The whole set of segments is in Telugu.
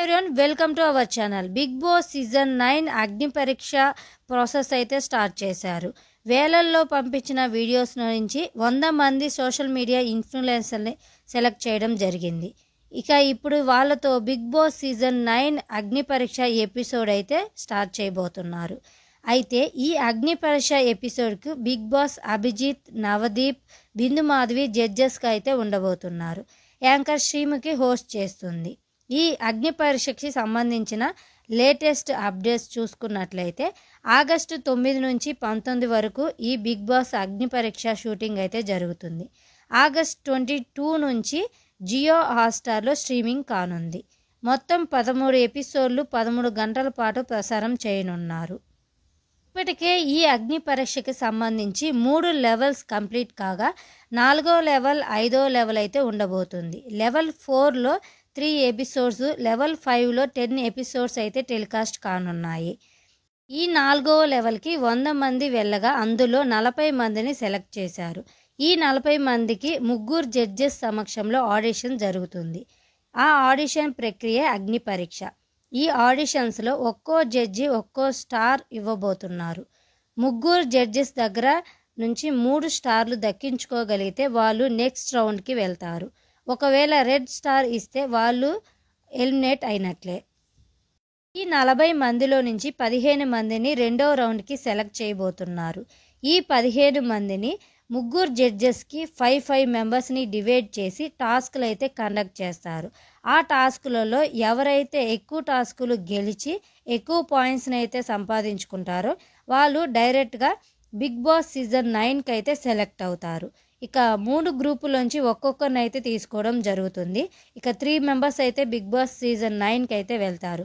Everyone welcome to our channel. Bigg Boss season 9 Agni పరీక్ష ప్రాసెస్ అయితే స్టార్ట్ చేశారు. వేలల్లో పంపించిన వీడియోస్ నుంచి 100 మంది సోషల్ మీడియా ఇన్ఫ్లుయెన్సర్ని సెలెక్ట్ చేయడం జరిగింది. ఇక ఇప్పుడు వాళ్ళతో బిగ్ బాస్ సీజన్ 9 అగ్ని పరీక్ష ఎపిసోడ్ అయితే స్టార్ట్ చేయబోతున్నారు. అయితే ఈ అగ్ని పరీక్ష ఎపిసోడ్కు బిగ్ బాస్ అభిజిత్, నవదీప్, బిందు మాధవి జడ్జెస్గా అయితే ఉండబోతున్నారు. యాంకర్ శ్రీముఖి హోస్ట్ చేస్తుంది. ఈ అగ్ని పరీక్షకి సంబంధించిన లేటెస్ట్ అప్డేట్స్ చూసుకున్నట్లయితే ఆగస్టు 9 నుంచి 19 వరకు ఈ బిగ్ బాస్ అగ్ని పరీక్ష షూటింగ్ అయితే జరుగుతుంది. ఆగస్ట్ 22 నుంచి జియో హాట్స్టార్లో స్ట్రీమింగ్ కానుంది. మొత్తం 13 ఎపిసోడ్లు 13 గంటల పాటు ప్రసారం చేయనున్నారు. ఇప్పటికే ఈ అగ్ని పరీక్షకి సంబంధించి 3 లెవెల్స్ కంప్లీట్ కాగా 4వ లెవెల్ 5వ లెవెల్ అయితే ఉండబోతుంది. లెవెల్ 4లో 3 ఎపిసోడ్స్, లెవెల్ 5లో 10 ఎపిసోడ్స్ అయితే టెలికాస్ట్ కానున్నాయి. ఈ 4వ లెవెల్కి 100 మంది వెళ్ళగా అందులో 40 మందిని సెలెక్ట్ చేశారు. ఈ 40 మందికి 3 జడ్జెస్ సమక్షంలో ఆడిషన్ జరుగుతుంది. ఆ ఆడిషన్ ప్రక్రియ అగ్ని పరీక్ష. ఈ ఆడిషన్స్లో ఒక్కో జడ్జి ఒక్కో స్టార్ ఇవ్వబోతున్నారు. 3 జడ్జెస్ దగ్గర నుంచి 3 స్టార్లు దక్కించుకోగలిగితే వాళ్ళు నెక్స్ట్ రౌండ్కి వెళ్తారు. ఒకవేళ రెడ్ స్టార్ ఇస్తే వాళ్ళు ఎలిమినేట్ అయినట్లే. ఈ 40 మందిలో నుంచి 15 మందిని రెండో రౌండ్కి సెలెక్ట్ చేయబోతున్నారు. ఈ 15 మందిని 3 జడ్జెస్కి 5 మెంబర్స్ని డివైడ్ చేసి టాస్క్లు అయితే కండక్ట్ చేస్తారు. ఆ టాస్కులలో ఎవరైతే ఎక్కువ టాస్కులు గెలిచి ఎక్కువ పాయింట్స్ని అయితే సంపాదించుకుంటారో వాళ్ళు డైరెక్ట్గా బిగ్ బాస్ సీజన్ 9కి అయితే సెలెక్ట్ అవుతారు. ఇక 3 గ్రూపులోంచి ఒక్కొక్కరిని అయితే తీసుకోవడం జరుగుతుంది. ఇక 3 మెంబర్స్ అయితే బిగ్ బాస్ సీజన్ 9కి అయితే వెళ్తారు.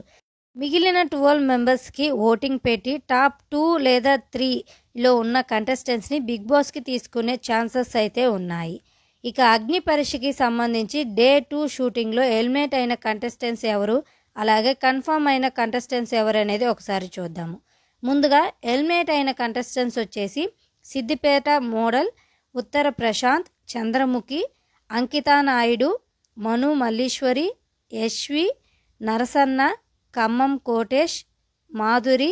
మిగిలిన 12 మెంబర్స్కి ఓటింగ్ పెట్టి టాప్ 2 లేదా 3లో ఉన్న కంటెస్టెంట్స్ని బిగ్ బాస్కి తీసుకునే ఛాన్సెస్ అయితే ఉన్నాయి. ఇక అగ్ని పరీక్షకి సంబంధించి డే 2 షూటింగ్లో ఎలిమినేట్ అయిన కంటెస్టెంట్స్ ఎవరు, అలాగే కన్ఫర్మ్ అయిన కంటెస్టెంట్స్ ఎవరు అనేది ఒకసారి చూద్దాము. ముందుగా ఎలిమినేట్ అయిన కంటెస్టెంట్స్ వచ్చేసి సిద్దిపేట మోడల్, ఉత్తర ప్రశాంత్, చంద్రముఖి, అంకితా నాయుడు, మను మల్లీశ్వరి, యశ్వి, నరసన్న, ఖమ్మం కోటేష్, మాధురి,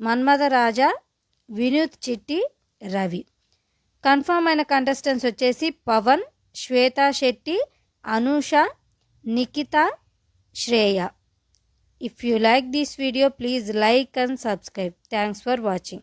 మన్మథరాజా, వినూత్ చిట్టి, రవి. కన్ఫర్మ్ అయిన కంటెస్టెంట్స్ వచ్చేసి Pawan, Shweta Shetty, Anusha, Nikhita, Shreya. If you like this video, please like and subscribe. Thanks for watching.